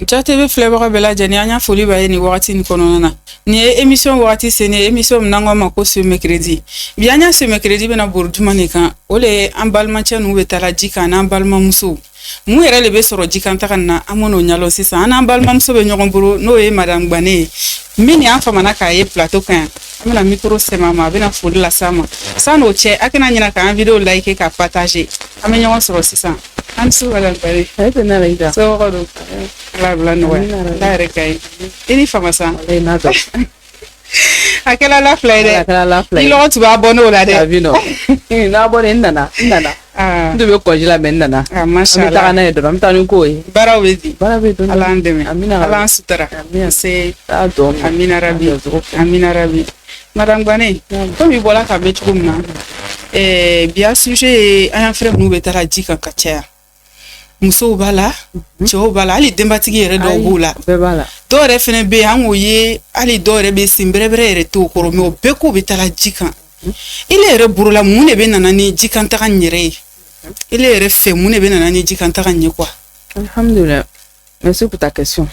Jatebe flavor bela jani anya foli ba ni wakati ni konona ni émission wakati c'est ni émission nango mako ce mercredi bianya ce mercredi bena borduma ne kan ole an balma tianu betala jika na balma muso mu yɛrɛ le be sɔrɔ jikanta kan na amono nyalo sisan an balma muso be ɲɔgɔn bolo no ye madame Gbane min an famana ka ye plateau kan amena micro sema ma bena foli la sama sano cɛ akena ɲina ka an video like ka partager an be ɲɔgɔn sɔrɔ sisan an su wala bari ayte na raida so wado la bla no la rekay ini famasa na do akela la flaide akela la flaide ilo tu ba bono la de avino na bone ndana ndu be ko jila men nana mashallah ta kana do am tanu ko yi barawedi ala andeme amina ala sutara c'est do amina rabi madame Gbane comme il voilà ka be tugumna bien sujet an frère nous betala jika kacha muso bala cɛw bala ali denbatigi yɛrɛ dɔw b'u la dɔw yɛrɛ fɛnɛ be an o ye ali dɔw yɛrɛ be sin bɛrɛbɛrɛ yɛrɛ t'o kɔrɔ mais o bɛɛ ko bɛ taa ji kan ile yɛrɛ burula mun de bɛ nana ni ji kan taga yɛrɛ ye ile yɛrɛ fɛ mun de bɛ nana ni ji kan taga ɲɛ quoi alhamdulillah merci pour ta question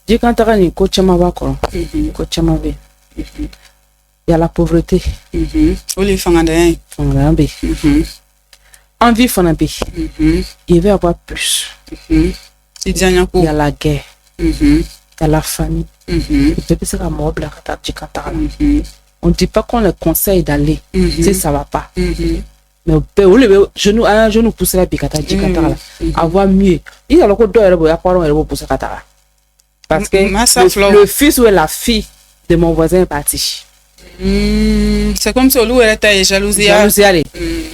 ji kan taga ni ko caman b'a kɔrɔ ko caman bɛ y a la pauvreté o le fangadanya bɛ envie fana be il veut avoir plus il y a la guerre il y a la famille peut se ka mɔgɔ bila ka taa jika taga on dit pas qu'on les conseille d'aller si ça va pas mais o le be genou pousser la bi ka taa jika taga la avoir mieux il y a le ko dɔ yɛrɛ bo ya parents yɛrɛ bo pousser ka taga parce que le fils ou la fille de mon voisin est parti. C'est comme si on était ta jalousie ale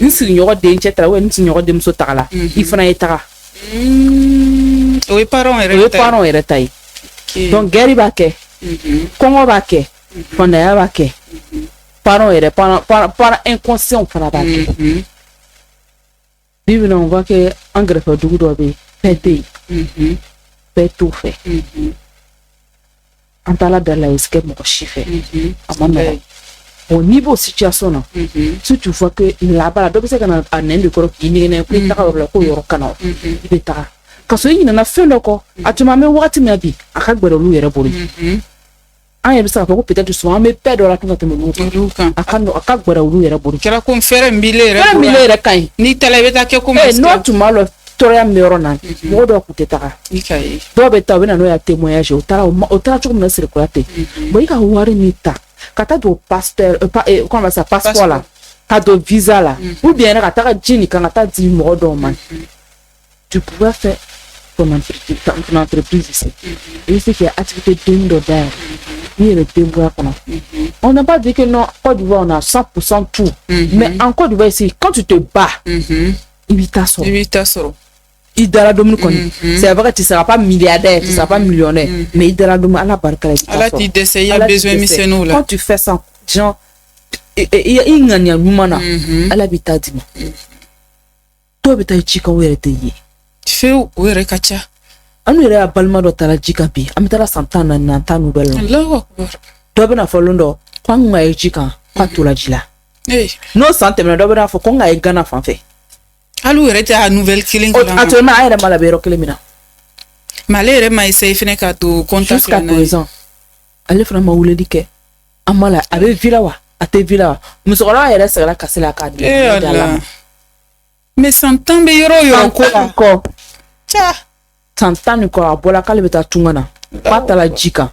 ni signora de ncheta we ni signora de muso tagala ifana etara oui parents era tai donc guerre ba ke kongo ba ke fanda ya ba ke parents era para inconscient para ba ke bibi on voit que engrais fa dugu do be pété tout fait antala de la escape mo chiffre amana au niveau situation si tu vois que là-bas donc c'est qu'on a un ende corps qui n'est pas ta ko yoro kana beta kaso yin na fe loko atuma me wati me bi aka gbero lu yere bori an yebe sa ko peut-être souvent me perdre la tunga temo lu kan aka gbero lu yere bori kera ko fere mbile kan ni telebeta ke ko mas no tu malo toria merona mo do ku tetaka ikai do beta bena no ya témoignage o tara chuko na circulate boy ka wari ni ta kata do pasteur comment ça passeport là kado visa là ou bien kata jini kan kata di mo do man tu pouvais faire ton entreprise ici et c'est qu'il y a activité de d'air ni le déboire on n'a pas dit que non Côte d'Ivoire on a 100% tout mais en Côte d'Ivoire ici quand tu te bats il t'assure il dara domu koni c'est vrai que tu seras pas milliardaire tu seras pas millionnaire mais il dara domu ala barka ala ti dese ya besoin miseno là quand tu fais ça genre il nganya numana ala bitadima to bita chika were te yi feu were kacha anu ere abalma do tala jika bi amitara santana na tanu belo Allahu akbar do bena folondo kwanga e jika patula jila no sante mena do bena fo konga e gana fanfe alu yɛrɛ tɛ a nouvelle kelen kelen actuellement a yɛrɛ ma labɛn yɔrɔ kelen min na mais ale yɛrɛ ma essayer fɛnɛ k'a to contact jusqu'à présent ale fana ma wulili kɛ a ma la a bɛ vila wa a tɛ vila wa musokɔrɔba yɛrɛ sɛgɛnna kasi la k'a di mais santan bɛ yɔrɔ o yɔrɔ ko la kɔ santan ni kɔ a bɔla k'ale bɛ taa tunga na k'a taara ji kan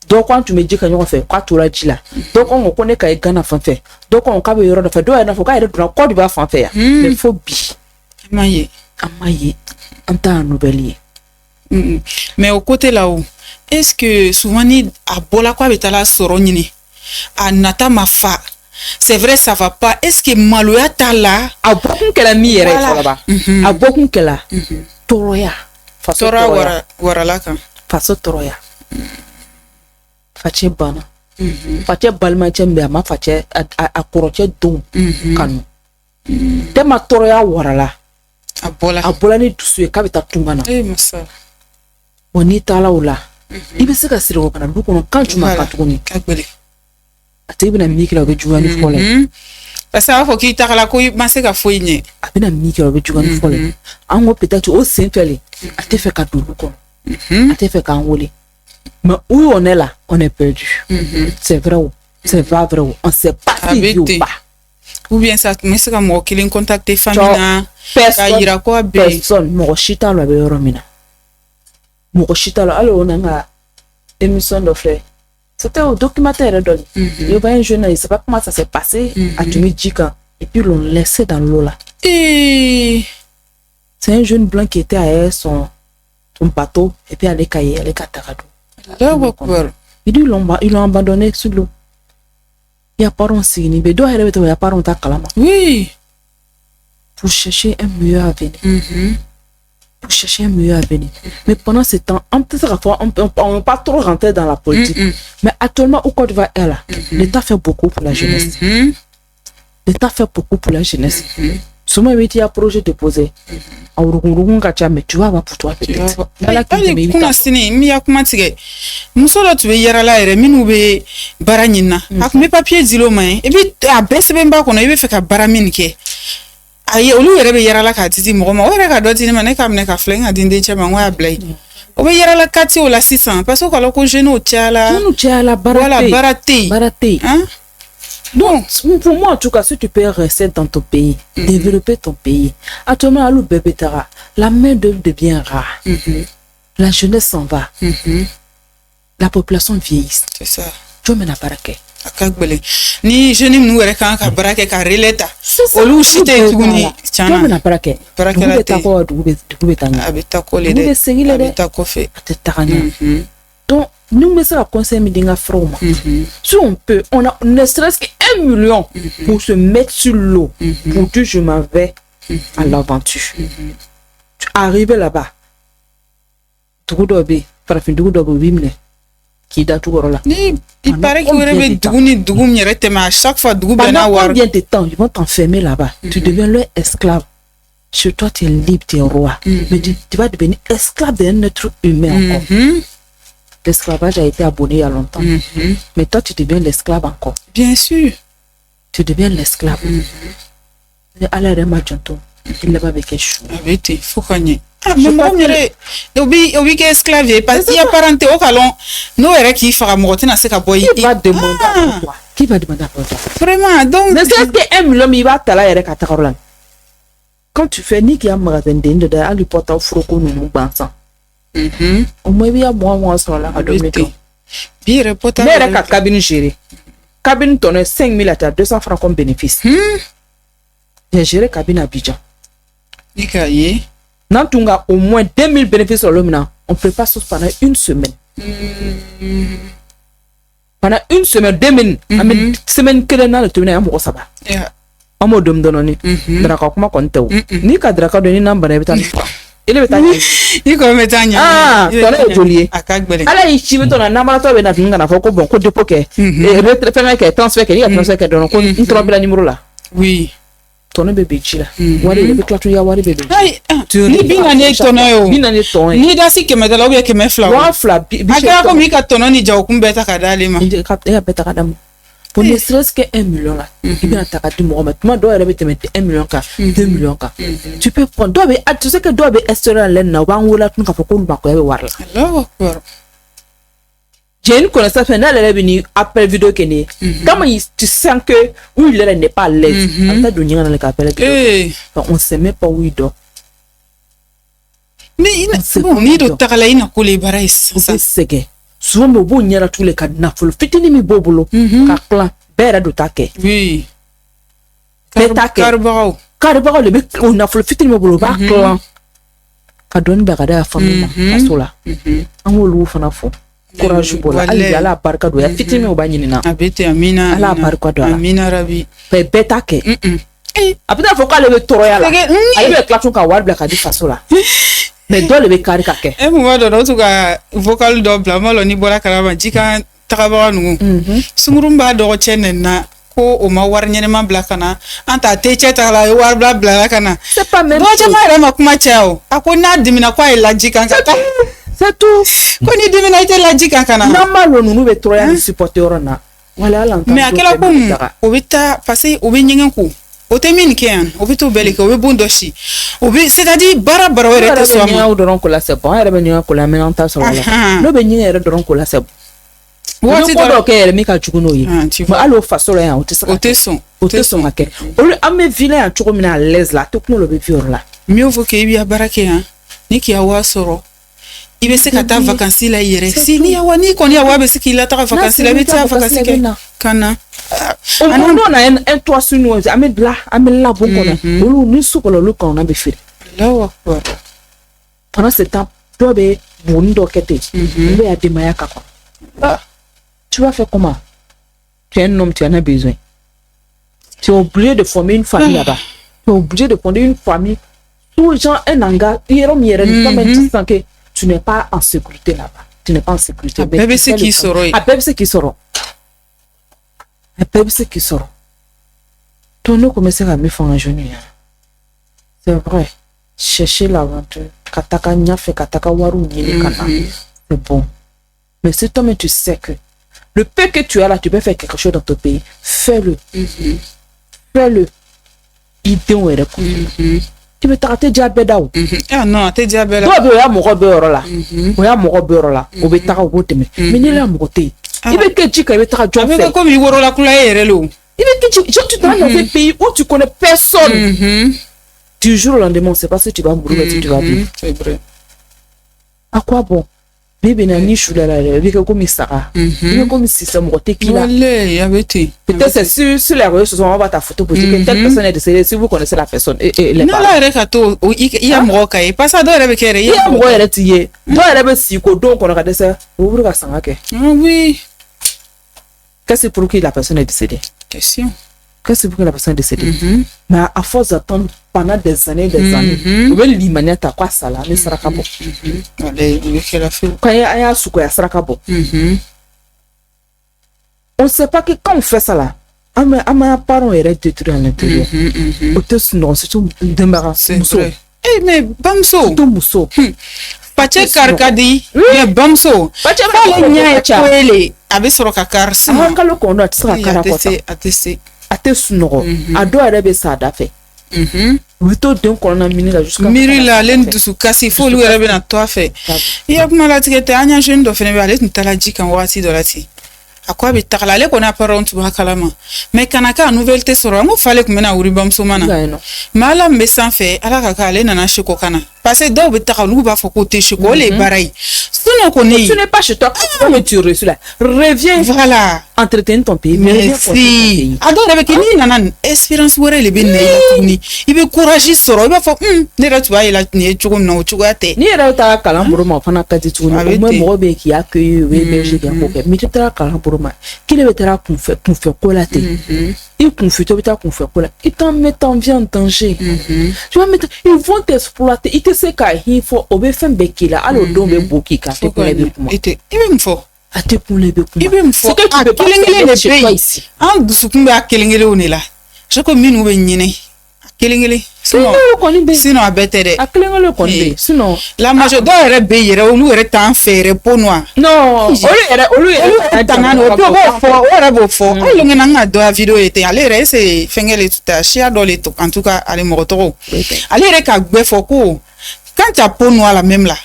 dɔw ko an tun bɛ ji kan ɲɔgɔn fɛ k'a tora ji la dɔw ko ne ka ye Gana fan fɛ dɔw ko k'a bɛ yɔrɔ dɔ fɛ dɔw yɛrɛ fɔ k'a yɛrɛ donna Côte d'Ivoire fan fɛ yan mais fo bi amaye en temps nouvelle mais au côté là où est-ce que souvent ni a bola quoi beta la soro nyini a nata ma fa c'est vrai ça va pas est-ce que maloya ta là a bokun kala mi yere foloba a bokun kala toroya faso wara la kan faso toroya fache bana fache balma chembe ma fache a koroche don kanu tema toroya wara la a bola ni dusu e ka beta tungana masa woni tala wala ibe se ka sire ko kana du kono kan tuma ka tuguni kagbele ate bina mikila be juwani fole parce que faut qu'il t'a la ko ma se ka foyine abina mikila be juwani fole an go peut-être au simple ate fe ka du kono a tɛ fɛ k'an wele. Mais où on est là, on est perdu. C'est vrai ou c'est pas vrai ou on sait pas si vit ou pas. Ou bien ça, mais c'est comme moi qui l'ai contacté famille. Personne, mɔgɔ si t'a lɔ a bɛ yɔrɔ min na. Mɔgɔ si t'a lɔ hali o n'an ka émission dɔ filɛ. C'était au documentaire dɔ. Il y avait un jeune, il ne sait pas comment ça s'est passé à Tunis-Djikan. Et puis l'on laissé dans l'eau là. C'est un jeune blanc qui était à son bateau et puis allait cailler, allait Kataradou. Il dit ils l'ont abandonné sur l'eau. Il y a pas un signe, il y a pas un takalama. Oui. Pour chercher un meilleur avenir. Pour chercher un meilleur avenir. Mais pendant ce temps, on ne pas trop rentrer dans la politique. Mais actuellement, au Côte d'Ivoire est là. L'État fait beaucoup pour la jeunesse. L'État fait beaucoup pour la jeunesse. Souvent, il y a un projet déposé. Mais tu vas avoir pour toi peut-être. Muso dɔ tun bɛ yɛrɛla yɛrɛ minnu bɛ baara ɲini na a tun bɛ papier di l'o ma ye et puis a bɛɛ sɛbɛn b'a kɔnɔ i bɛ fɛ ka baara min kɛ a ye olu yɛrɛ bɛ yɛrɛla k'a di mɔgɔ ma o yɛrɛ ka dɔ di ne ma ne k'a minɛ ka filɛ n ka di n den cɛ ma n ko y'a bila yen o bɛ yɛrɛla kati o la sisan parce que o k'a lɔn ko jeunes cayala baara tɛ yen. Donc, pour moi, en tout cas, si tu peux rester dans ton pays, développer ton pays, actuellement, à l'Oubébétara, la main-d'œuvre devient rare. La jeunesse s'en va. La population vieillit. C'est ça. Tu m'en as pas raqué. Ni je n'aime nous rien qu'à braquer car releta. Olu si te tuguni. Tu m'en as pas raqué. Abita kofe. Donc, nous mettons la conseil Midinga Froma. Si on peut, on a ne serait-ce qu'1 million pour se mettre sur l'eau, pour dire je m'en vais à l'aventure. Tu arrives là-bas. Toudobe, parfum Toudobe Bimne, qui date tout là. Il paraît qu'il y aurait Dougoum, mais à chaque fois Dougoum pendant combien de temps ils vont t'enfermer là-bas? Tu deviens leur esclave. Chez toi, tu es libre, tu es roi. Mais tu vas devenir esclave d'un être humain encore. L'esclavage a été abonné il y a longtemps. Mais toi, tu deviens l'esclave encore. Bien sûr. Tu deviens l'esclave. Allez, Remajanto, il va avec un chou. Avec faut gagner. Mais moi, obi que esclave parce qu'il y a parenté au calon. Nous, on qui fera monter dans ce caboy. Qui va demander à toi? Qui va demander à toi? Vraiment, donc. Ne serait-ce qu'un million, il va te la yere katarolan. Quand tu fais ni qui a magasin d'inde de à lui porter au frocon nous bansan. Au moins, il y a moi sur la radio. Bien reporter. Mais la cabine gérée. Cabine tonne 5 000 à 200 francs comme bénéfice. J'ai géré cabine à Abidjan. Nikaye. Nan tunga au moins 2000 bénéfices sur l'homme. On prépare ça pendant une semaine. Pendant une semaine, 2000. Une semaine que l'on a le tourné à mon sabbat. On m'a donné. Draka comment compte ni ka draka donné n'ambara beta. Il est beta. Il comme étanya. Ah, toi est joli. Akagbele. Ala ichi beto na n'ambara to be na tunga na foko bon ko depo ke. Et retraite que transfert que il y a transfert que donc on trompe la numéro là. Oui. Tono bébé chila. Wari le klatu ya wari bébé. Ni binga ne tono yo. Binga ne tono. Ni dasi ke medala obi ke me flower. Wa fla bi. Aka ko mi ka tono ni jaw kumbeta kadale ma. Il ka ya beta kadam. Pour ne serait-ce que 1 million là. Il vient t'attaquer Mohamed. Moi dois te mettre 1 million ka, 2 millions ka. Tu peux prendre doit tu sais que doit be restaurant là na wa ngola tun ka foko ba ko yabe warla. Allahu akbar. J'ai une connaissance finale elle est venue après vidéo kene. Comment tu sens que où il n'est pas à l'aise. En ta donner dans le capel. On sait même pas où il dort. Mais bon ni do takala ina kule barais. C'est que souvent bobo nyara tous les cas na fulu fitini mi bobolo ka plan bera do take. Oui. Carbao le bec on a fulu fitini mi bobolo ba plan. Ka don ba kada famille asola. Angolu fana fo. Courage bola ali ala barka do ya fitini mi obanyini na. Abete amina. Ala barka do. Amina rabi. Pe betake. Apita fo ka le be toro ya la. Ali be klation ka war bla ka di fasola. Mais dans le bécari kake. Moi dans tout cas vocal double malo ni bora karaba jika takaba nu. Sungurumba do chenen na ko o ma war nyene ma blakana anta te cheta la war bla bla kana. C'est pas même. Do chama ma kuma chao. Akona dimina kwa ila jika kaka. C'est tout. Ko ni dimina ite la jika kana. Normalo nu be troya ni supporter na. Wala la. Mais akela ko obita passer obi nyengen ko. o te min kɛ yan o bɛ t'o bɛɛ de kɛ o bɛ bon dɔ si o bɛ c'est-à-dire baara wɛrɛ tɛ sɔn a ma dɔrɔn ko la c'est bon yɛrɛ bɛ ɲɔgɔn ko la mɛ an ta sɔrɔ la n'o bɛ ɲini yɛrɛ dɔrɔn ko la c'est bon waati dɔ kɛ yɛrɛ min ka jugu n'o ye mais hali o faso la yan o tɛ se ka o tɛ sɔn ka kɛ olu an bɛ vilain yan cogo min na à l'aise la a tɛ kunkolo bɛ vi yɔrɔ la mieux vaut que i b'i ka baara kɛ yan ni k'i ka wari sɔrɔ i bɛ se ka taa vacances la i yɛrɛ si ni kɔni ya wari bɛ se k'i la taga vacances la i bɛ taa vacances kɛ ka na on a un toit sur nous an bɛ labɔ kɔnɔ olu ni su kɔnɔ olu kɔnɔna bɛ feere pendant ce temps dɔ bɛ bonni dɔ kɛ ten u bɛ ya denbaya ka kɔnɔ tu vas faire comment? Tu es un homme, tu en as besoin. Tu es obligé de former une famille là-bas. Tu es obligé de fonder une famille. Tous les gens, un hangar, tu n'es pas en sécurité là-bas. Tu n'es pas en sécurité. Bébé, c'est qui sort. Bébé, c'est qui sort. Ton nom commence à me faire un genou. C'est vrai. Chercher l'aventure. Kataka nyafe, kataka waru, c'est bon. Mais si toi-même tu sais que le peu que tu as là, tu peux faire quelque chose dans ton pays, fais-le. Fais-le. Idéo est tu peux t'arrêter diabète. Ah non, t'es diabète. Toi, tu as mon beurre là. Tu as mon beurre là. On va t'arrêter au bout de mais il est là, mon côté. Il veut que tu aies t'arrêter. Comme il y a la couleur, il est là. Il veut que tu te dans un pays où tu connais personne. Du jour au lendemain, c'est pas si tu vas mourir, si tu vas vivre. C'est vrai. À quoi bon? Bébé n'a ni chou là là, bébé comme ça, bébé comme si ça me rotait qui là. Peut-être c'est sur les réseaux sociaux on va ta photo pour dire que telle personne est décédée si vous connaissez la personne et les non là rekato il y a mo kai pas ça doit avec il y a mo elle tié toi elle be si ko donc on regarde ça vous vous sanga que oui qu'est-ce pour qui la personne est décédée question qu'est-ce pour que la personne est décédée mais à force d'attendre pendant des années on veut l'imaginer à quoi ça là mais ça rakabo allez il fait la fait quand il y a suko ya rakabo on sait pas que quand on fait ça là ama parents est détruit à l'intérieur autre non c'est tout débarrassé eh mais bamso tout muso pache karkadi mais bamso pache ba nya kwele abi soro kakar sama kalo kono atsaka kara kota ate sunoko ado arebe sada fe wito den kono mini la jusqu'à miri la len dusu kasi fo lu arebe na to fait il y a kuma la tigete anya jeune do fene be ale ntala jika wati do lati akwa bi takala le kona parent tu bakalama mais kanaka nouvelle te soro ngo fale kumena uri bamso mana mala mbe san fait ala kaka ale nana shiko kana parce que do bi takalu ba foko te shiko le barai sinon connait tu n'es pas chez toi mais tu reçu là reviens voilà entretenir ton pays mais si adore avec ni nana espérance wore le bin ni ibe courage soro iba fo ne ra tu ba ila ni chugo no chugo ate ni ra ta kala mburu ma fana kati tu ni mo be ki accueil we belge ya ko mi ta kala mburu ma qui le mettra qu'on fait collater ils confient beta qu'on fait collater ils t'en mettent en vie en danger tu vas mettre ils vont t'exploiter ils te se ka il faut obefem bekila alo dombe boki ka te ko lebe kuma ite ibe mfo ate ko lebe kuma ibe mfo kelengele le pays en dusukumbe akelengele onela je ko minu be nyine kelengele sinon abete akelengele konde sinon la major do ere be yere olu ere tan fere ponwa non olu ere tanano bo fo ayo ngena ngado a video ete ale ere se fengele tuta chia do le to en tout cas ale moto ale ere ka gbe fo ko quand tu as ponwa la même là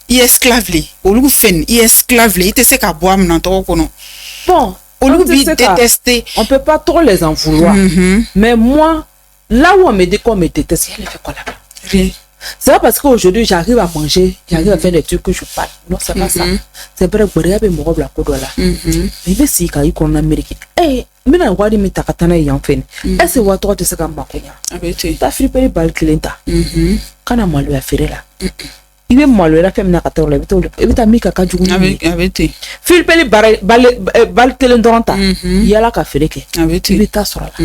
il esclave li olu fen il esclave li te se ka boam nan to kono bon olu bi détester on peut pas trop les en vouloir mais moi là où on me dit qu'on me déteste, elle fait quoi là? Rien. C'est pas parce qu'aujourd'hui j'arrive à manger, j'arrive à faire des trucs que je parle. Non, c'est pas ça. C'est vrai que je vais me la cour là. Mais si quand il qu'on Amérique, eh, mais on va dire mais t'as katana y en fait. Est-ce que vous toi tu sais quand makonya? T'as flippé les balles clinta. Quand on m'a lui a fait là. Il veut moi le faire na katoro le bito e bita mika ka jugu abete filipe li bal telen doranta yala ka fereke abete bita sura la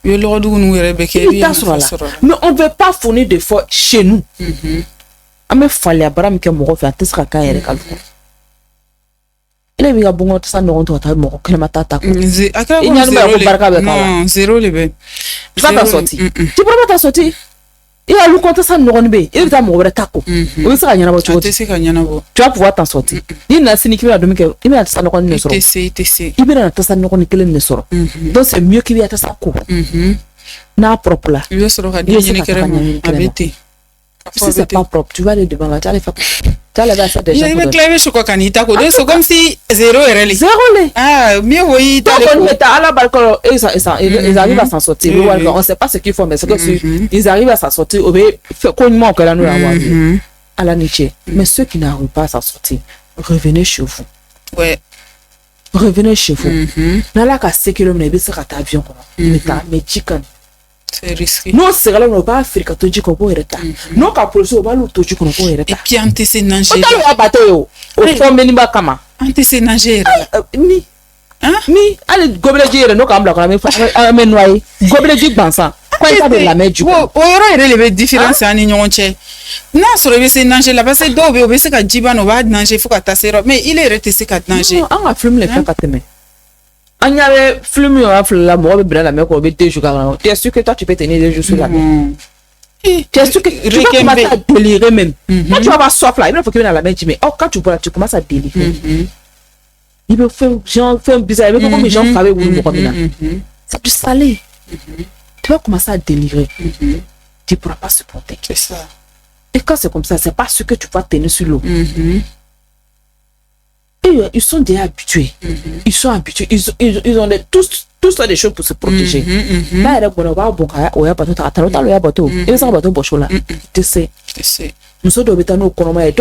yo lo dugu nu were beke bita sura la mais on veut pas fournir de fois chez nous ame fali abara mi ke mo fa tsaka ka yere ka ele bi ga bongo tsa no to ta mo ko mata ta ko zéro le be ça t'a sorti tu peux pas sorti il y a le compte ça non be il va mo tako o ça nyana bo tu vas pouvoir t'en sortir il na sini ki la domi ke il na ça non ne soro tc il na ta ça non ne kele ne soro donc c'est mieux qu'il y a ta ça ko n'a propre là. Il veut se regarder. Si c'est pas propre, tu vas aller devant là, tu vas aller faire. Tu vas aller faire des gens. Il va claver sur quoi canita quoi. C'est comme si zéro est réel. Zéro les. Ah, mieux oui. On met à la balcon et ils arrivent à s'en sortir. On ne sait pas ce qu'ils font, mais c'est que ils arrivent à s'en sortir. Au fait qu'on manque là nous l'avoir vu à la Nietzsche. Mais ceux qui n'arrivent pas à s'en sortir, revenez chez vous. Ouais. Revenez chez vous. Là, qu'à 6 km, il sera à avion. Mais chicken. C'est risqué. Nous, c'est là, on va pas faire que tu comprends et nous, quand pour on va l'autre, tu comprends et et puis, on te sait nager. On va bateau. Au fond, Meniba Kama. On te sait nager. Ni. Ni. Allez, gobelet dire, nous, quand on a noyé. Gobelet dire, dans ça. Quoi, il y a la mer du coup. Il y a une différence en union. Non, sur le c'est nager là, parce que d'où c'est qu'à Djiban, on va nager, il faut qu'à tasser. Mais il est resté qu'à nager. On va fumer les faire mais. On y avait fumé un flux là, moi, bien la mer, on va 2 jours. Tu es sûr que toi, tu peux tenir 2 jours sur la mer? Tu es sûr que tu vas commencer à délirer même. Quand tu vas avoir soif là, il faut que tu viennes à la mer, mais oh, quand tu bois là, tu commences à délirer. Il veut faire un bizarre, il veut comme les gens favaient ou nous comme là. C'est du salé. Tu vas commencer à délirer. Tu ne pourras pas supporter. C'est ça. Et quand c'est comme ça, c'est pas ce que tu vas tenir sur l'eau. Ils sont déjà habitués. Ils sont habitués. Ils ont tous des choses pour se protéger. Là, il y a bon bateau, il y a bateau, il y a bateau pour là. Tu sais. Nous sommes dans nos conombailles.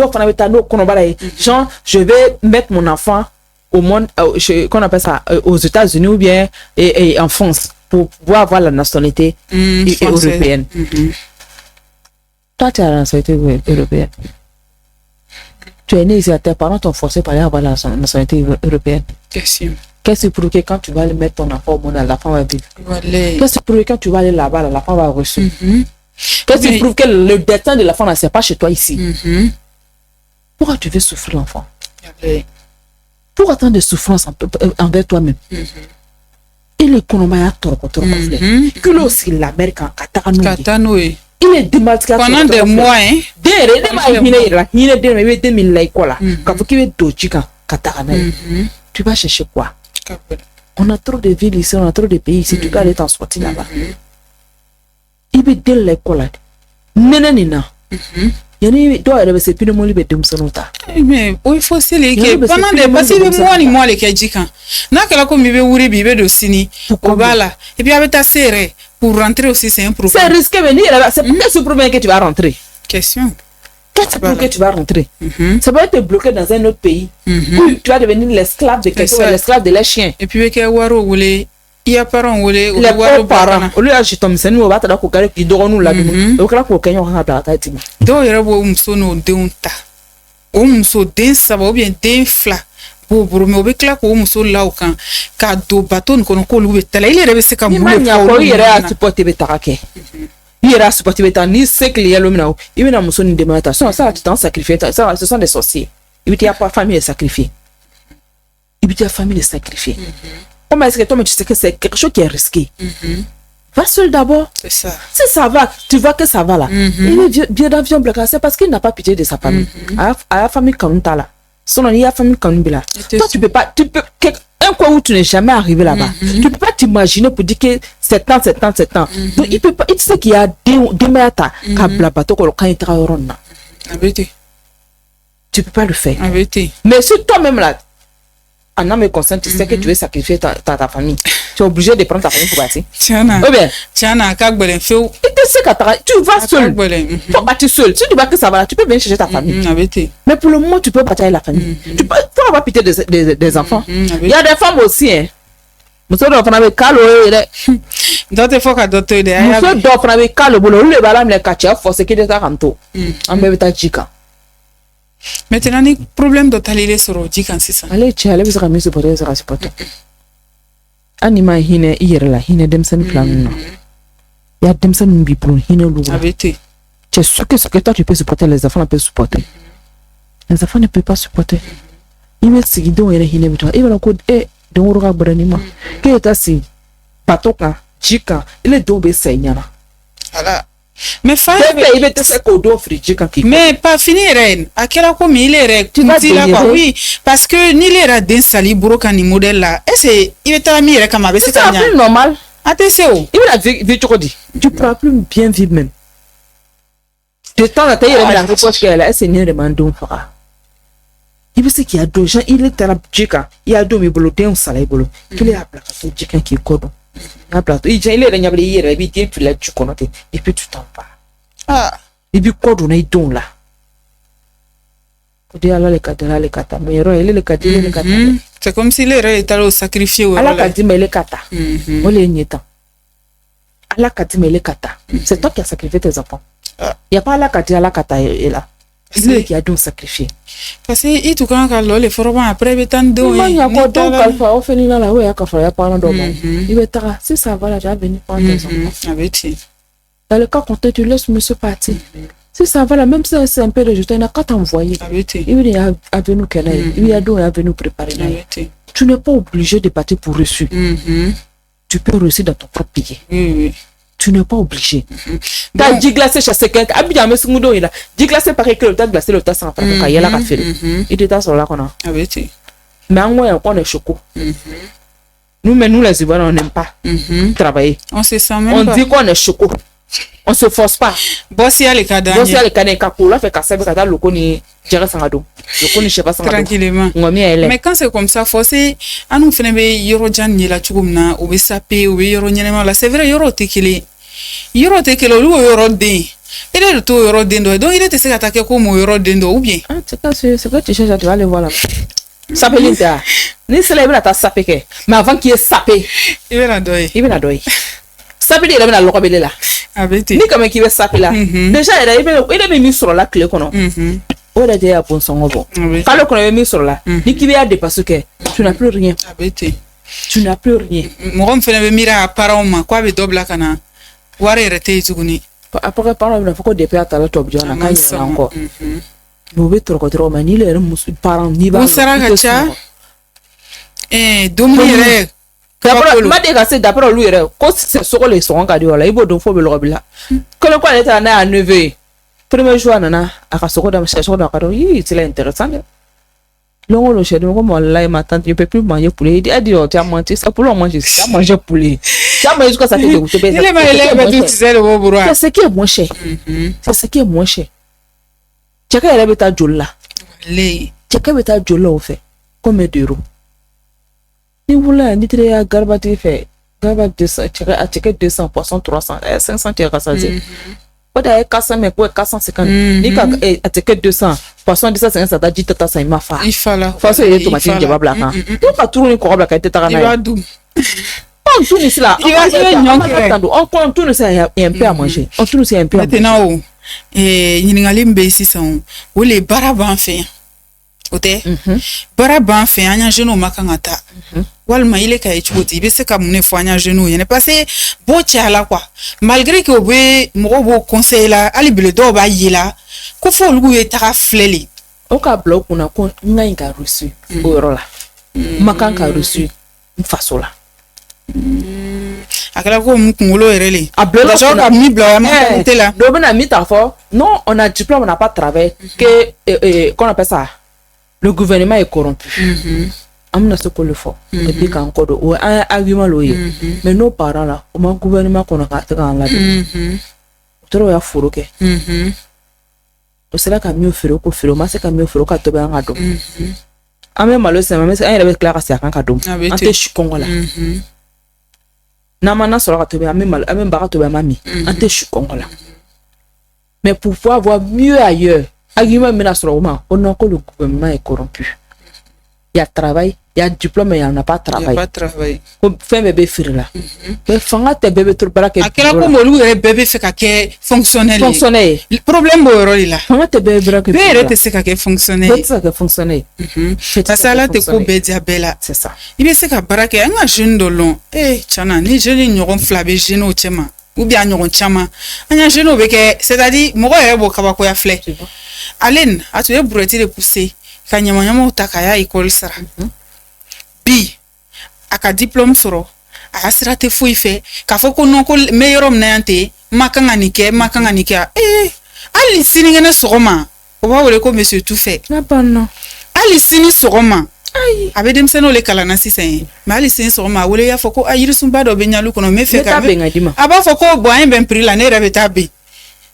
Genre, je vais mettre mon enfant au monde, qu'on appelle ça, aux États-Unis ou bien en France pour pouvoir avoir la nationalité européenne. Toi, tu as la nationalité européenne. Tu es né ici, tes parents t'ont forcé par aller avoir la nationalité européenne. Qu'est-ce qui prouve que quand tu vas aller mettre ton enfant au monde, la femme va vivre? Qu'est-ce qui prouve que quand tu vas aller là-bas, la femme va reçu? Qu'est-ce qui prouve que le destin de la femme, c'est pas chez toi ici? Pourquoi tu veux souffrir l'enfant? Pourquoi tant de souffrance envers toi-même? Et le Colombiens a tort. Que l'ossi l'Amérique en Katanoui. Il est démasqué pendant des mois, hein? Tu vas chercher quoi? On a trop de villes ici, on a trop de pays ici, tu dois aller t'en sortir là-bas. Il veut dire l'école. Nénénina. Il doit aller se piner mon libé de Msonota. Mais il faut se les que pendant des parce que moi les Kajika. N'a que la comme il veut ouvrir bibe de Sini. Voilà. Et puis avec ta serre. Pour rentrer aussi, c'est un problème. C'est risqué venir là-bas. C'est pourquoi ce problème que tu vas rentrer. Question. Qu'est-ce que tu vas rentrer? Ça va être bloqué dans un autre pays. Où tu vas devenir l'esclave de quelqu'un, l'esclave de leurs chiens. Et puis, il y a parents ou les parents. Au lieu d'acheter c'est nous, on va te dire qu'on qui dort nous là-dedans. Au cas où quelqu'un va te dire. Donc, il y a un sono de un tas. Un so dense, ça va bien denfla. Pour me obécla comme so là au camp. Car do bateau qu'on coule il est resté comme il y a supporté Betarake. Il y a supporté Betani, c'est que l'homme là. Il y a une sonne de démonstration. Ça, tu t'en sacrifies. Ça, ce sont des sorciers. Il y a pas famille sacrifiée. Il y a famille sacrifiée. Comment est-ce que toi, tu sais que c'est quelque chose qui est risqué? Va seul d'abord. C'est ça. Si ça va, tu vois que ça va là. Il est bien d'avion bloqué. C'est parce qu'il n'a pas pitié de sa famille. À la famille comme tu as là. Sinon, il y a famille comme là. Toi, tu peux pas. Un coin où tu n'es jamais arrivé là-bas. Tu peux pas t'imaginer pour dire que 7 ans. Donc, il peut pas. Il sait qu'il y a des matas qui ont bateau quand il travaille. Tu peux pas le faire. Mais si toi-même là, en âme et conscience, tu sais que tu veux sacrifier ta famille. Tu es obligé de prendre ta famille pour partir. Tiens, tu vas seul. Tu vas partir seul. Si tu vois que ça va là, tu peux venir chercher ta famille. Mais pour le moment, tu peux partir avec la famille. Tu peux avoir pitié des enfants. Il y a des femmes aussi. Hein. Monsieur d'offre avec Carlo. D'autres fois qu'à d'autres. Monsieur d'offre avec Carlo. Le balam les quartiers forcés qui est à Ranto. En même temps, Jika. Maintenant, le problème de t'aller sur le Jika, c'est ça. Allez, tu as les amis supporter, ça supporter. Anima hine irla hine demsen plan no. Ya demsen bipron hine lourd. Tu es sûr que ce que toi tu peux supporter, les enfants ne peuvent supporter. Les enfants ne peuvent pas supporter. Il me dit donc il hine bipron. Il va le code et donc on regarde branima. Que est assis. Patoka, Jika, il est donc besenyana. Voilà. Mais mais pas finir à quel comme il est oui parce que ni les radins sali broca ni modèle là et c'est il est à mire comme avec c'est normal Attention. Il va vivre tu ne pourras plus bien vivre même. De temps en temps, il y a la réponse qu'elle a, c'est une demande d'un fera. Il veut qu'il y a deux gens, il est à la djika, il y a deux mibolo, d'un salaire bolo, qu'il est à la place de djika qui est codon. Il est régnable hier, il vient puis là, tu connais, et puis tu t'en vas. Ah. Et puis, codon est don là. C'est comme si les rêves étaient sacrifiés. C'est toi qui as sacrifié tes enfants. Il n'y a pas Allah qui est là. C'est lui qui a donc sacrifié. Parce que il tout quand les formes après bétan do. Il y a quoi donc alpha au final là où il y a qu'à faire parler d'homme. Il va être si ça va là, j'ai venu prendre tes enfants. Dans le cas contraire, tu laisses monsieur partir. Si ça va là, même si c'est un peu de juste, il n'a qu'à t'envoyer. Il y a venu qu'elle est, il y a donc venu préparer. Tu n'es pas obligé de partir pour reçu. Tu peux reçu dans ton propre pays. Tu n'es pas obligé. T'as dit glacer chez quelqu'un. Abidjan, mais c'est nous là. Dit glacer par que t'as glacé le tas sans faire. Il y a la café. Il était sur là qu'on a. Mais en moins, on est choco. Nous, mais nous les Ivoiriens, on n'aime pas travailler. On se sent même on dit qu'on est choco. On se force pas. Bossi a les cadans. Bossi a les cadans. Kakula fait casser avec le coni. Jéré Sangado. Le coni, je sais pas Sangado. Tranquillement. Mais quand c'est comme ça, forcé, à nous faire des Yorojan ni la chugumna, ou be sapé, ou be Yoronianema, là, c'est vrai, Yoro tekele. Yoro tekele, ou Yoro de. Il est le tout Yoro dendo. Donc il était attaqué comme Yoro dendo, ou bien. Ah, c'est que tu cherches, tu vas aller voir là. Sapé l'inter. Ni célèbre à ta sapé. Mais avant qu'il ait sapé, il va la doyer. Il va la doyer. Sapé, il est là, le là. Ni comme qui veut sapé là. Déjà, il est mis sur la clé. On a déjà bon son bon. Quand le qu'on avait mis sur là, ni qui vient dépasser que tu n'as plus rien. Tu n'as plus rien. Moi, on fait le mira à parents, quoi, avec double cana. Waré était tourné. Après, par exemple, il faut que des pères à la top, John, encore. Mauvais trop, mais ni les parents ni va. On sera gacha. Dominer. D'après lui, quand c'est sur les sons, il faut donc faut le robila. Quand le quoi est à 9h. Premier jour, nana, à Kasoko dans sa chambre, c'est intéressant. L'on le chez nous, comme là, ma tante, je ne peux plus manger poulet. Il a dit, tu as mangé ça pour manger, ça manger poulet. Tu as mangé jusqu'à ça fait de goûter. C'est ce qui est moins cher. C'est ce qui est moins cher. Chacun est là, Jola. Chacun est là, Jola, au fait. Combien d'euros? Ni vous là, ni très à Garbati fait. Garbati 200, checker 200, poisson 300, 500, tu as ça. Quand 400 mais quoi 450 ni ka ateke 200 poisson 250 ça t'a dit tata ça il m'a fait il fallait parce que il tomate il va black hein tu pas tourner quoi black était ta il va doux on tourne ici là on tourne ça il y a un peu à manger on tourne ça un peu maintenant nyingali mbesi son ou les baraban fait ote baraban fait anya jeune makangata walma ile ka echuti be se ka mune fanya jeune yene parce bo tiala quoi malgré que we mo bo conseil la ali bile do ba yela ko fo lugu e ta fleli o ka bloc kuna ko ngai ka reçu o rola makan ka reçu fasola akala ko mu kungolo erele a bloc ka mi bloc ya ma te la do bena mi ta fo non on a diplôme on n'a pas travaillé que qu'on appelle ça le gouvernement est corrompu. Amna ce qu'on le fait. Et puis quand encore ou un argument loyer. Mais nos parents là, au moins gouvernement qu'on a gâté dans la vie. Trop ya furuke. C'est là qu'a mieux faire au faire, mais c'est qu'a mieux faire au cas de bien adom. Amé malo c'est mais c'est un avec Clara c'est un cadeau. Ante chikongola. Na mana sera to bien amé bara to bien mami. Ante chikongola. Mais pour pouvoir voir mieux ailleurs. Argument menaçant, on a encore le gouvernement est corrompu. Il y a travail, il y a diplôme, mais il n'y a pas de travail. Il n'y a pas de travail. Fait bébé faire là. Mais fanga tes bébés trop baraque. À quel moment le bébé fait qu'à fonctionner? Fonctionner. Le problème est là. Fanga tes bébés baraque. Bébé c'est qu'à fonctionner. C'est ça que fonctionner. Parce que là te coupe diabète. C'est ça. Il est c'est qu'à baraque. Un jeune de long. Eh, tiens, ni jeune n'y auront flabé jeune au tchema. Ou bien n'y auront tchama. Un jeune au bec, c'est-à-dire moi est beau kabakoya flé. Alain, a tu es brouillé de pousser. Kanyamanyama utakaya école sara. Bi, aka diplôme soro. A sera te fouille fait. Ka foko non ko meilleur n'ayante. Makanganike. Ali siningene soroma. Oba wole ko monsieur tout fait. Na pas non. hali sini sɔgɔma a bɛ denmisɛnninw le kalan na sisan ye mais hali sini sɔgɔma a wele y'a fɔ ko a yirisunba dɔ bɛ ɲalu kɔnɔ n bɛ fɛ ka a b'a fɔ ko bon an ye bɛn prix la ne yɛrɛ bɛ taa ben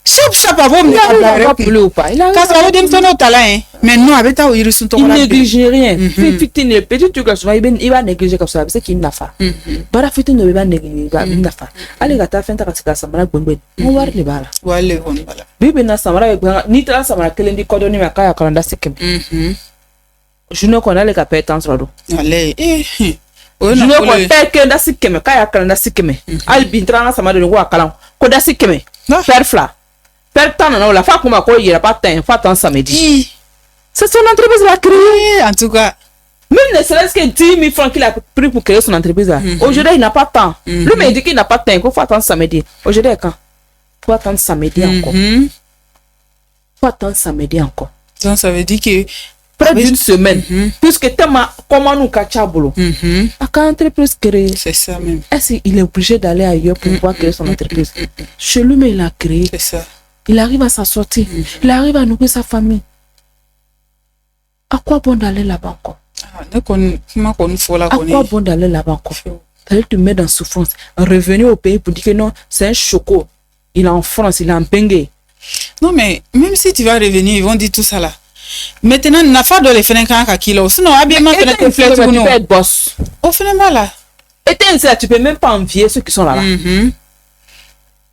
chaque a b'o minɛ ka bila yɛrɛ kun k'a sɔrɔ a bɛ denmisɛnninw talan ye mais non a bɛ taa o yirisun tɔgɔ la. Il néglige rien. Fitini petit truc là souvent il va négliger comme ça a bɛ se k'i nafa. Baara fitini dɔ bɛ i b'a négliger i b'a nafa. Hali ka taa fɛn ta ka se ka samara gbɛngbɛn n wari de b'a la. Wari de kɔni b'a la. Bi bi in na samara bɛ gbɛn n'i taara samara kelen di kɔdɔni ma k'a y'a kalan da se kɛmɛ. Journée kɔnɔ ale ka paie temps sɔrɔ don. Walayi journée kɔnɔ paie kelen da si kɛmɛ k'a y'a kalan da si kɛmɛ. Hali bi n taara an ka samara de ko a kalan ko da si kɛmɛ. Paire fila. Paire tan nana o la f'a ko ma ko yɛrɛ pas temps f'a temps samedi. C'est son entreprise l'a créé. En tout cas. Même ne serait-ce que 10 000 francs qu'il a pris pour créer son entreprise là. Aujourd'hui, il n'a pas de temps. Lui, il dit qu'il n'a pas de temps. Il faut attendre samedi. Aujourd'hui, quand? Il faut attendre samedi encore. Il faut attendre samedi encore. Donc, ça veut dire que près d'une semaine. Puisque tellement, comment nous cachons à quand entreprise créée? C'est ça même. Est-ce qu'il est obligé d'aller ailleurs pour pouvoir créer son entreprise? Chez lui, mais il a créé. C'est ça. Il arrive à s'en sortir. Il arrive à nourrir sa famille. À quoi bon d'aller là-bas encore? À quoi bon d'aller là-bas encore? Elle te met dans souffrance. Revenir au pays pour dire que non, c'est un choco. Il est en France, il est en Bengue. Non, mais même si tu vas revenir, ils vont dire tout ça là. Maintenant, il n'a pas de les faire un kilo. Sinon, habillement, tu peux être boss. Au final, là. Et tu peux même pas envier ceux qui sont là-bas.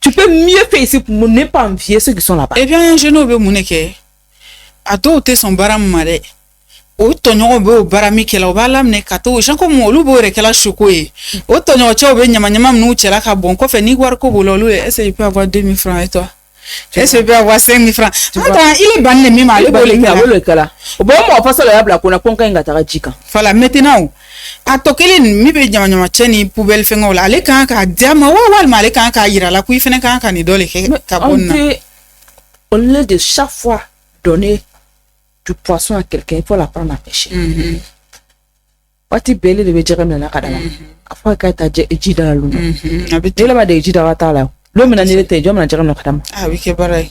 Tu peux mieux faire ici pour ne pas envier ceux qui sont là-bas. Eh bien, je ne veux pas a dɔw tɛ sɔn baara min ma dɛ o tɔɲɔgɔnw bɛ o baara min kɛla o b'a laminɛ ka to gens comme olu b'o yɛrɛ kɛla soko ye o tɔɲɔgɔncɛw bɛ ɲamaɲama minnu cɛla ka bɔn kɔfɛ ni wari ko b'o la olu ye est-ce que il peut avoir 2000 francs et toi est-ce qu'il peut avoir 5000 francs attends il est banni min ma ale b'o le kɛla o bɛ mɔgɔ fasa la y'a bila kunna ko n ka ɲi ka taga ji kan voilà maintenant a tɔ kelen min bɛ ɲamaɲama cɛ ni poubelle fɛngɛw la ale kan k'a d'a ma walima ale kan k'a yira la ko i fɛnɛ kan ka nin dɔ le kɛ ka bɔ nin na au lieu de chaque fois donner du poisson à quelqu'un, il faut l'apprendre à pêcher. Wati beli de bejere mena kadama. Afa ka ta ji da luna. Dela ma de ji da wata la. Lo mena ni te jo mena jere mena kadama. Ah oui ke barai.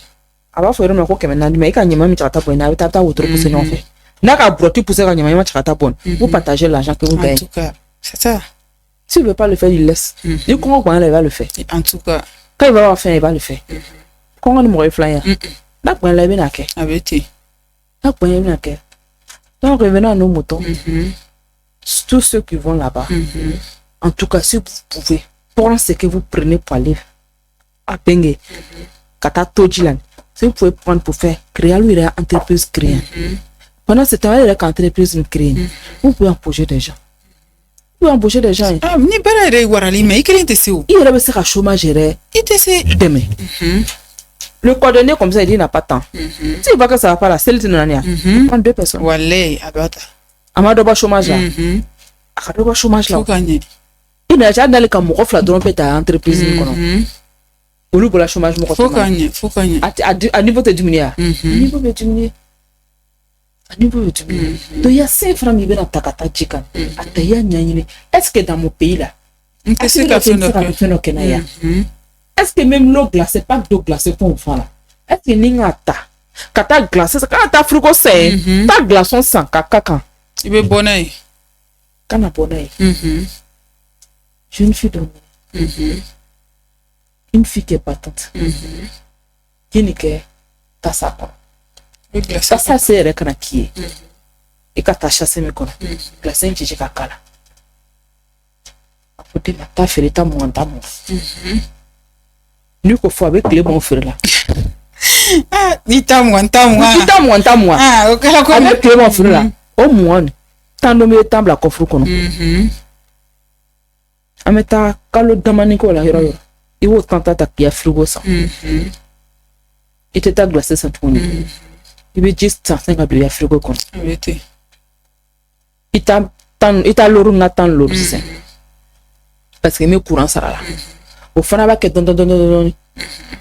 Aba fo yero ko kemena ni me ka nyama mi chata bo na ta wotro pousse non fait. Na ka broti pousse ka nyama mi chata bon. Vous partagez l'argent que vous gagnez. En tout cas, c'est ça. Si il veut pas le faire, il laisse. Il comment il va le faire. En tout cas, quand il va avoir faim, il va le faire. Quand on me flyer. Na kwa la bena ke. Abeti. Donc revenons à nos moutons. Tous ceux qui vont là-bas, en tout cas si vous pouvez prendre ce que vous prenez pour aller à Bengue, Kata Tojilan, si vous pouvez prendre pour faire créer une entreprise créée. Pendant ce temps-là, il y a une entreprise créée. Vous pouvez embaucher des gens. Vous pouvez embaucher des gens. Ah, ni belle warali mais il était où? Il y a un chômage il était demain. Le coordonné comme ça, il dit n'a pas de temps. Si il voit que ça va pas là, c'est le temps. Prends 2 personnes. Wallah, abata. Amado chômage là. Akado chômage là. Il n'a jamais d'aller comme mon la drôle ta entreprise ni kono. Olu pour la chômage mo faut gagner. À niveau de diminuer. Niveau de diminuer. À niveau de diminuer. Donc il y a 5 francs mi bena takata chicken. Ataya nyanyini. Est-ce que dans mon pays là, qu'est-ce que tu fais? Est-ce que même l'eau glacée, pas d'eau glacée pour enfants là? Est-ce que n'y a pas? Quand t'as glacé, quand t'as frigo c'est, t'as glaçon sans caca. Il veut bonnet. Quand on a bonnet. J'ai une fille de une fille qui est patente. Qui n'est que t'as ça quoi? T'as ça c'est le canard qui est. Et quand t'as chassé mes cons, glacé un chichi kakala. Après t'as fait l'état mon tamo. Nous qu'on fait avec les bons frères là. Ah, dis-moi. Ah, ok, avec les bons frères là. Au moins, tant de mes tables à coffre qu'on a. Ameta, quand le damanico la héroïne, il va tenter d'attaquer à frigo ça. Il était glacé sans tout. Il veut juste certains à frigo qu'on a. Il t'a l'eau, n'a tant l'eau. Parce que mes courants ça là. Au fond,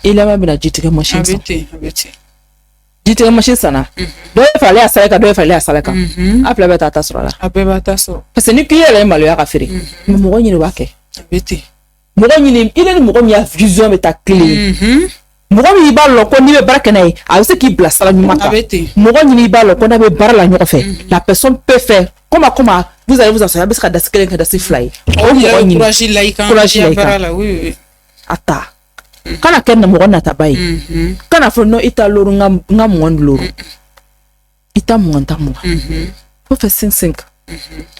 il a même la JTK machine. JTK machine, ça n'a. Doit fallait à Salaka, doit fallait à Salaka. Après, la bête à Tassola. Après, Batasso. Parce que nous qui est malheur à faire. Mais mon roi, il est waké. Abeti. Mon roi, il est le mon roi, il a vision, mais ta clé. mɔgɔ min b'a lɔn ko n'i bɛ baara kɛ n'a ye a bɛ se k'i bila sira ɲuman kan mɔgɔ ɲini b'a lɔn ko n'a bɛ baara la ɲɔgɔn fɛ la personne peut faire comment vous allez vous asseoir a bɛ se ka dasi kelen kɛ dasi fila ye o mɔgɔ ɲini courage la i kan a ta kana kɛ mɔgɔ nataba ye kana fɔ non i t'a loro n ka mɔgɔ loro i t'a mɔgɔ ta mɔgɔ faut faire 5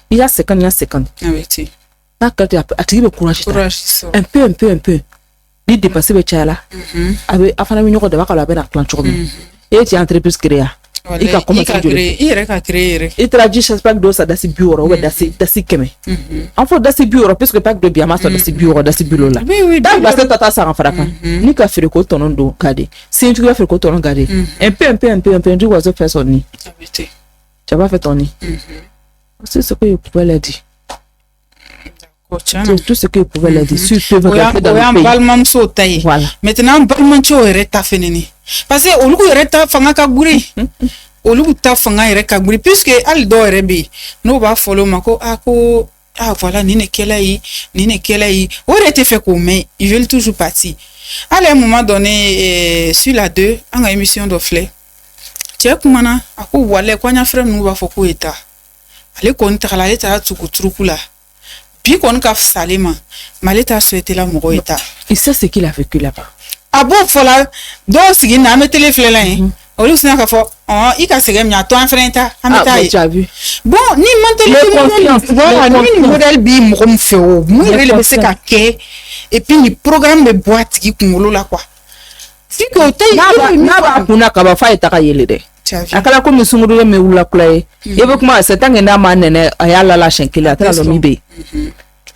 il y a 50 n'a kɛra a tigi bɛ courage ta un peu ni dépense bɛ caya la a fana bɛ ɲɔgɔn dɛmɛ a bɛ na tilan cogo min e tɛ entreprise créer i ka commencer joli i yɛrɛ ka créer i taara ji chasse pack dɔ sa dasi 60 ou bien dasi 100 an fɔ dasi 60 puisque pack dɔ bi a ma sɔrɔ dasi 60 dasi 70 la da glacé ta san ka fara kan ni ka feere ko tɔnɔ don ka di sintigi bɛ feere ko tɔnɔ ka di un peu du oiseau fait son nid tu vas faire ton nid c'est ce que je pouvais leur dire. C'est tout ce que je pouvais leur dire. Si tu veux rester dans le pays. Voilà. Maintenant, balimancho ereta feneni. Parce que olugu ereta fanga kaguri. Olugu ta fanga ereka kaguri puisque al do erebe. No ba follow mako ako voilà ni ne kela yi. Orete fait comme ils veulent toujours partir. À un moment donné sur la 2, en émission d'Oflé. Tiens kumana ako wale kwanya frère nous ba foko eta. Ale kon takala eta tsukuturuku la. Puis qu'on a salima, Maleta a souhaité la mort. Et ça, c'est qu'il a vécu là-bas. Ah bon, voilà. Donc, si il n'a pas téléphoné là, au lieu de ça, il a segé mi a toi un frère ta. Tu as vu. Bon, ni maintenant ni modèle bi m'rom fait au. Moi, il est c'est qu'à et puis il programme de boîte qui congolo là quoi. Si que tu n'a pas kaba fa eta ka yelede. Akala ko misunguru me wula kulaye ebe kuma se tange na ma nene ayala la shenkele atala lo mibe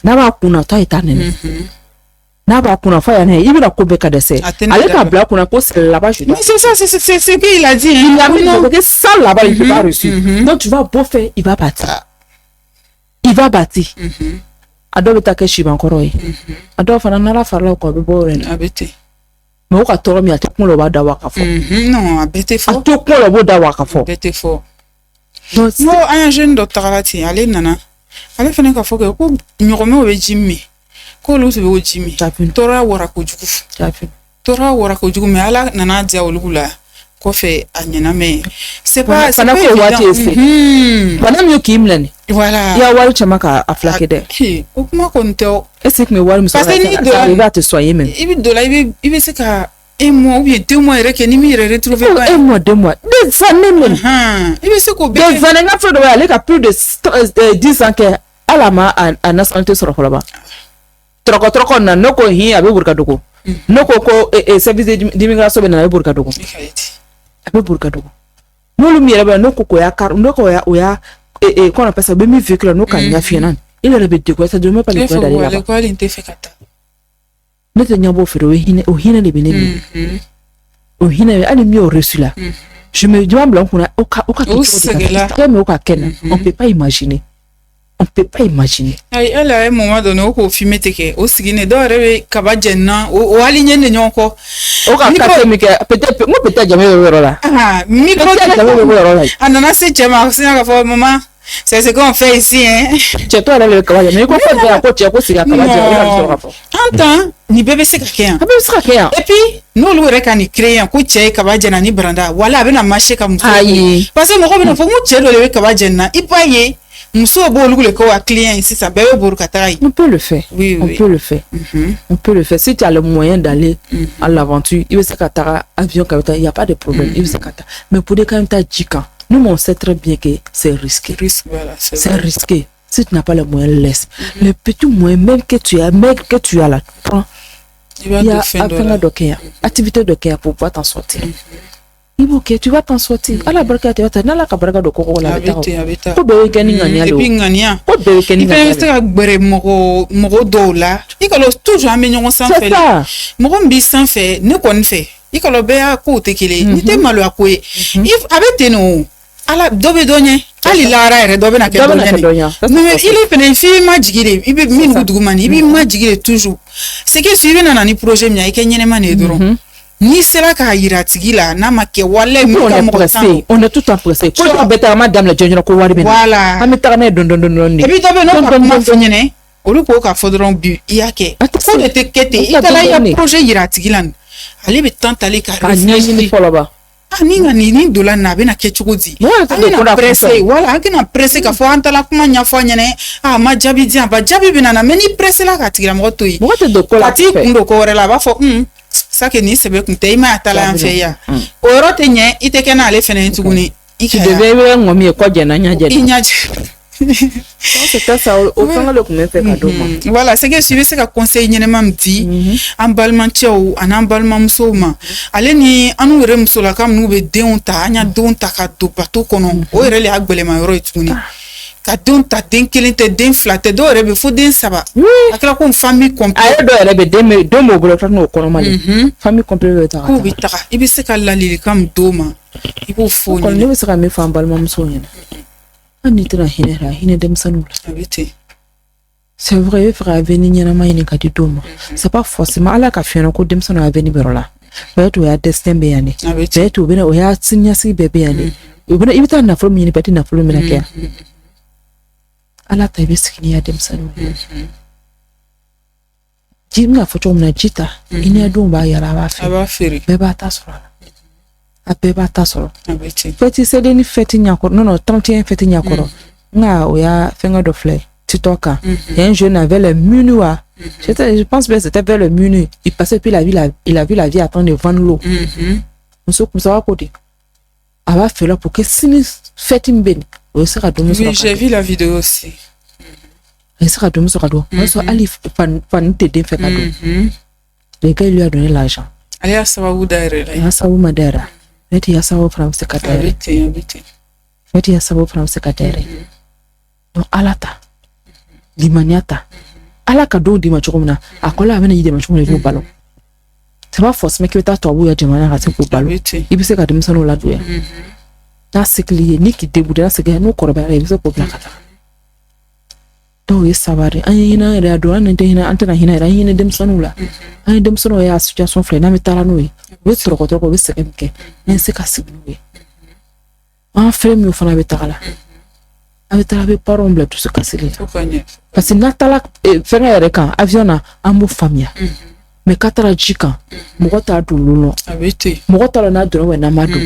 na ba kuna ta ita nene na ba kuna fa ya ne ibira ko be ka dese ale ka bla kuna ko c'est là-bas je mais c'est ça c'est qu'il a dit il a mis que ça là-bas il peut pas reçu donc tu vas beau faire il va partir ado beta ke shiba nkoro yi ado fa na la farla ko be bo ren abete mais au katoro mi ate kun lo ba da waka fo non abete fo ato kun lo bo da waka fo abete fo no un jeune docteur lati ale nana ale fene ka fo ko nyogome o be jimmi ko lu se be o jimmi tora wara ko jugu mais ala nana dia olugula ko fe anyana mais c'est pas évident madame yo kimlene voilà ya waru chama ka aflake de o kuma ko nto est-ce que me waru parce que il va te soigner même il doit il c'est ka un mois ou bien 2 mois que ni mi retrouver pas un mois 2 mois des années même il c'est ko des années na fait de aller ka plus de 10 ans que alama a nationalité sur là-bas troko na noko hi abe burkadogo noko ko service d'immigration be na burkadogo abe burkadogo no mi reba noko ko ya kar noko ya qu'on appelle ça be mi véhicule no kan ya finan il est rebelle de quoi ça demande pas le quoi d'aller là-bas quoi il te fait kata ne te nyabo fero o hina le binemi o hina ali mi o reçu là je me demande blanc on a au cas mais au cas on peut pas imaginer ay elle a un moment donné au filmer teke au sigine do rebe kaba jenna o aligné ne nyonko o ka ka mi ke peut-être jamais wero là micro anana se chama sina ka fo maman c'est ce qu'on fait ici hein tu toi là le kaba mais ko ko ya ko tu ko siga kaba jenna entend ni bébé se ka et puis nous le reka ni créer ko che kaba jenna ni branda wala be na marché comme parce que mo ko be na fo mo che do le kaba jenna ipaye muso bolugule ko wa client ici ça bébé borukatarai on peut le faire on peut le faire si tu as le moyen d'aller à l'aventure il veut se katara avion il y a pas de problème il veut se katara mais pour des quand tu as 10 ans nous on sait très bien que c'est risqué c'est risqué si tu n'as pas le moyen laisse le petit moyen même que tu as là prends il y a activité de care pour pouvoir t'en sortir. Ok, tu vas t'en sortir. À la baraka, tu vas t'en aller à la baraka de Koko la bête. Ko be keni ngania lo. Ko be keni ngania. Il fait gbere moko dola. Il kolo toujours amenyon sans fait. Moko mbi sans fait, ne kon fait. Il kolo be a ko tekele. Ni te malo akwe. If abete no. Ala dobe donye. Ali lara ere dobe na ke donye. Mais il est pene fi majigire. Ibe min gudugumani. Ibe majigire toujours. C'est que suivre na ni projet mia ikenyene mane doron. Ni sera ka yiratigi la na make wale mi ka mo on est tout en pressé ko ka beta madame la jonjona ko wari ben voilà ami tarane don ni et puis dobe no ka ma fonyene olu ko ka fodron bi iyake ko de te kete ikala ya projet yiratigi lan ale bɛ temps tali ka ɲɛɲini fɔlɔ ba ni nka nin dola na a bɛna kɛ cogo di an bɛna presse wala an bɛna presse ka fɔ an taala kuma ɲɛfɔ a ɲɛna a ma jaabi di yan ba jaabi bɛ na mais ni presse la ka tigilamɔgɔ to yen ka t'i kun don ko wɛrɛ la a b'a fɔ sake nin sɛbɛ kun tɛ i ma taala yan fɛ yan o yɔrɔ tɛ ɲɛ i tɛ kɛ n'ale fɛnɛ ye tuguni i ka de bɛ ŋɔmi ye kɔ jɛna ɲajɛ i ɲajɛ c'est ça o fɛngɛ de kun bɛ fɛ ka d'o ma voilà c'est que je vais se ka conseil ɲɛnɛma min di an balimacɛw ani an balimamusow ma ale ni anu yɛrɛ musolaka minnu bɛ denw ta an y'a denw ta ka don bateau kɔnɔ o yɛrɛ de y'a gbɛlɛma yɔrɔ ye tuguni ka denw ta den kelen tɛ den fila tɛ dɔw yɛrɛ bɛ fo den saba a kɛra ko famille complète a yɛrɛ dɔw yɛrɛ bɛ den b'o bolo n'o kɔnɔma de famille complète bɛ taga k'u bɛ taga i bɛ se ka ladilikan min d'o ma i b'o fɔ ɲɛna ne bɛ se ka min fɔ an balimamusow ɲɛna hali n'i tɛna hinɛ la hinɛ denmisɛnninw la a bɛ ten c'est vrai i bɛ fɛ ka avenir ɲɛnama ɲini ka di dɔw ma c'est pas forcément ala ka f'i ɲɛna ko denmisɛnninw ka avenir bɛ yɔrɔ la peut-être o y'a destin bɛ yan de peut-être o bɛna o y'a siniɲɛsigi bɛɛ bɛ yan de o bɛna i bɛ taa nafolo min ɲini peut-être nafolo bɛna kɛ yan ala ta i bɛ sigi n'i ya denmisɛnninw ye ji bɛna fɔ cogo min na ji ta i ni denw b'a yala a b'a feere bɛɛ b'a ta sɔrɔ a la a bɛɛ b'a ta sɔrɔ fɛti selen ni fɛti ɲakɔrɔ non 31 fɛti ɲakɔrɔ nka o y'a fɛngɛ dɔ filɛ TikTok kan il y a un jeune avec les menus je pense que c'était vers le menu il passait puis il a vu la vie attendre de vendre l'eau muso muso ko de a b'a feere pour que sini fɛti min bɛ nin o bɛ se ka dumuni sɔrɔ oui j'ai vu la vidéo aussi a bɛ se ka dumuni sɔrɔ ka don o b'a sɔrɔ hali fani tɛ den fɛ ka don le gars lui a donné l'argent ale y'a sababu dayɛlɛ la a y'a sababu ma dayɛlɛ fɛti y'a sababu fana bɛ se ka dayɛlɛ fɛti y'a sababu fana bɛ se ka dayɛlɛ donc ala ta limaniya ta ala ka dɔw d'i ma cogo min na a kɔla a bɛna y'i dɛmɛ cogo min na i b'o balo c'est pas forcément k'i bɛ taa tubabuw ya jamana ka se k'o balo i bɛ se ka denmisɛnninw ladon n'a se k'i ye n'i k'i débrouiller n'a se k'i ye n'o kɔrɔbayara i bɛ se k'o bila ka taa dɔw ye sabari an ye hinɛ yɛrɛ dɔn an tɛ hinɛ an tɛna hinɛ yɛrɛ an ye hinɛ denmisɛnninw la an ye denmisɛnninw y'a situation filɛ n'an bɛ taara n'o ye u bɛ tɔrɔkɔtɔrɔkɔ u bɛ sɛgɛn min kɛ an se ka sigi n'u ye an fɛn min fana bɛ taga la a bɛ taga a bɛ parents bila dusu kasili la parce que n'a taara fɛngɛ yɛrɛ kan avion na an b'o faamuya mais k'a taara ji kan mɔgɔ t'a don olu la mɔgɔ t'a dɔn n'a donna ou n'a ma don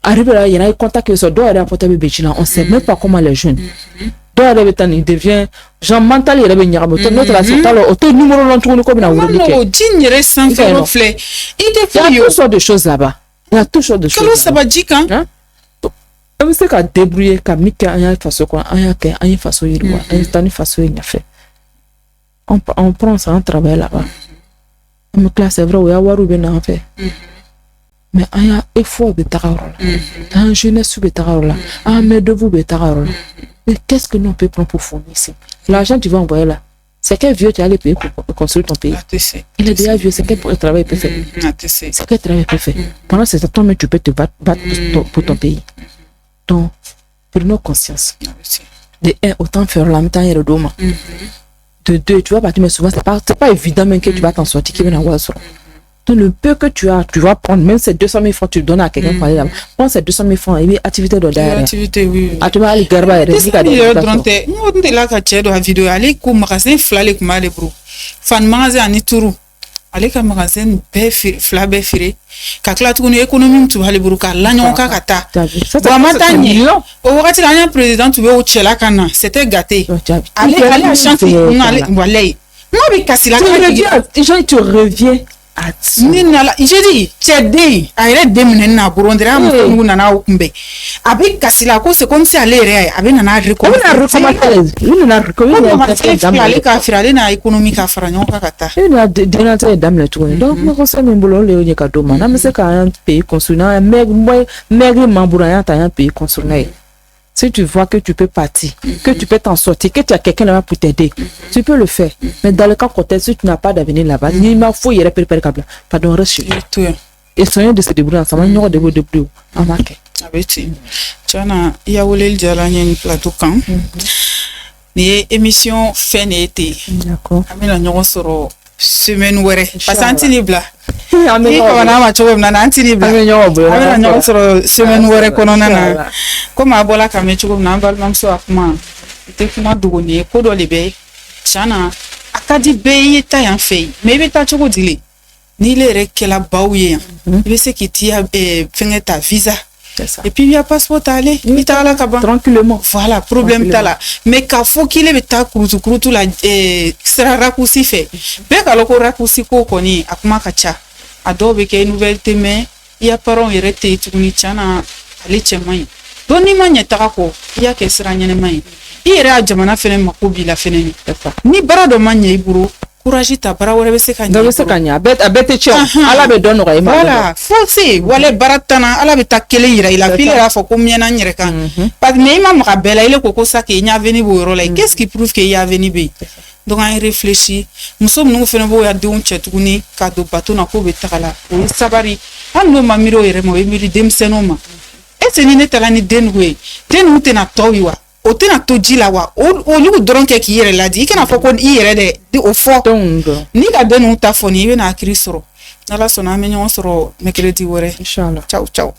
arrivé là il y en a eu contact que ça dɔw yɛrɛ portable bɛ ji la on sait même pas comment les jeunes dɔw yɛrɛ bɛ taa nin devient genre mental yɛrɛ bɛ ɲagami n'o tɛ la se t'a la o t'o numéro lɔn tuguni ko bɛna wulili kɛ non ji in yɛrɛ sanfɛ yɔrɔ filɛ i tɛ foyi ye il y a toutes sortes de choses là-bas il y a toutes sortes de choses kalo saba ji kan an bɛ se ka débrouiller ka min kɛ an y'a faso kɔnɔ an y'a kɛ an ye faso yiriwa an ye taa ni faso ye ɲɛfɛ on prend ça on travaille là-bas an bɛ tila c'est vrai o y'a wariw bɛ na an fɛ mais an y'a effort bɛ taga yɔrɔ la an jeunesse bɛ taga yɔrɔ la an main d'œuvre bɛ taga yɔrɔ la mais qu'est-ce que nous on peut prendre pour fournir ici l'argent tu vas envoyer là c'est quel vieux tu as allé payer pour construire ton pays il est déjà vieux c'est quel travail il peut faire c'est quel travail il peut faire pendant ce temps mais tu peux te battre pour ton pays donc prenons conscience de un autant faire la même temps et le dôme de deux tu vas partir mais souvent c'est pas évident même que tu vas t'en sortir qui va avoir ça. Donc le peu que tu as, tu vas prendre, même ces 200 000 francs, tu donnes à quelqu'un pour aller là-bas. Prends ces 200 000 francs et puis activité de derrière. Activité, oui. Ah, tu vas aller garder. Qu'est-ce que tu veux dire? Nous, on est là quand tu es dans la vidéo. Allez, comme magasin flale comme aller bro. Fan magasin en Ituru. Allez, comme magasin fla be fire. Kakla tu connais économie tu vas aller bro. Car l'agnon kakata. Vraiment tani. Au wakati l'agnon président tu veux au Tchela kana. C'était gâté. Allez, à chantier. On allait, voilà. Moi, mais casse la. Tu reviens. Ni nala ijedi chede ayre demne na burondera mu nana okumbe abi kasila ko c'est comme si aller re abi nana recommence ale ka firale na économique ka faranyo ka kata ina denata damle to donc mo so me mbolo le onye ka do mana me se ka un pays construire meg mambura ya ta un pays construire. Si tu vois que tu peux partir, que tu peux t'en sortir, que tu as quelqu'un là-bas pour t'aider, tu peux le faire. Mais dans le cas contraire, si tu n'as pas d'avenir là-bas, il m'a faut y repérer le câble. Pardon, reste chez lui. Et soyons de se débrouiller ensemble, nous devons débrouiller. En marque. Abeti. Tiana, il y a olé le dialanye ni plateau quand. Ni émission fin été. D'accord. Amina nyoro soro semaine wéré. Parce antini bla. Ni ko na ma chogo na antini bla. Amina nyoro soro semaine wéré kono na. Comme abola kame chogo na bal mam so akuma. Te kuma dugoni ko do lebe. Chana akadi be yeta yan fei. Maybe ta chogo dile. ni le yɛrɛ kɛla baw ye yan i bɛ se k'i ti fɛngɛ ta visa et puis il y a passeport t'aller i tagala ka ban tranquillement voilà problème t'a la mais k'a fɔ k'i le bɛ taa kurutu la sira raccourci fɛ bɛɛ ka lɔn ko raccourci ko kɔni a kuma ka ca a dɔw bɛ kɛ nouvelle tɛ mɛn i ya parents yɛrɛ tɛ yen tuguni tiɲɛna ale cɛ man ɲi donc n'i ma ɲɛ taga kɔ i y'a kɛ sira ɲɛnɛma ye i yɛrɛ y'a jamana fɛnɛ mako b'i la fɛnɛ ni baara dɔ ma ɲɛ i bolo courage ta bara wɛrɛ bɛ se ka ɲɛ dɔ bɛ se ka ɲɛ a bɛɛ tɛ tiɲɛ ala bɛ dɔ nɔgɔya i ma voilà force wale baara tanna ala bɛ taa kelen yira i la f'i yɛrɛ y'a fɔ ko n mɛnna n yɛrɛ kan parce que mais i ma maga bɛɛ la i le ko ko sa k'i ɲɛ avenir b'o yɔrɔ la qu'est-ce qui prouve que i avenir bɛ yen donc an ye réfléchi muso minnu fɛnɛ b'o ya denw cɛ tuguni ka don bateau na k'o bɛ taga la o ye sabari hali n'o ma miiri o yɛrɛ ma o ye miiri denmisɛnninw ma est ce que ni ne taara ni den nugu ye den nugu tɛna tɔw ye wa o tɛna to ji la wa olu dɔrɔn kɛ k'i yɛrɛ ladi i kana fɔ ko i yɛrɛ dɛ o fɔ n'i ka den nugu ta fɔ nin i bɛna hakili sɔrɔ n'ala sɔnna an bɛ ɲɔgɔn sɔrɔ mercredi wɛrɛ inchallah ciao ciao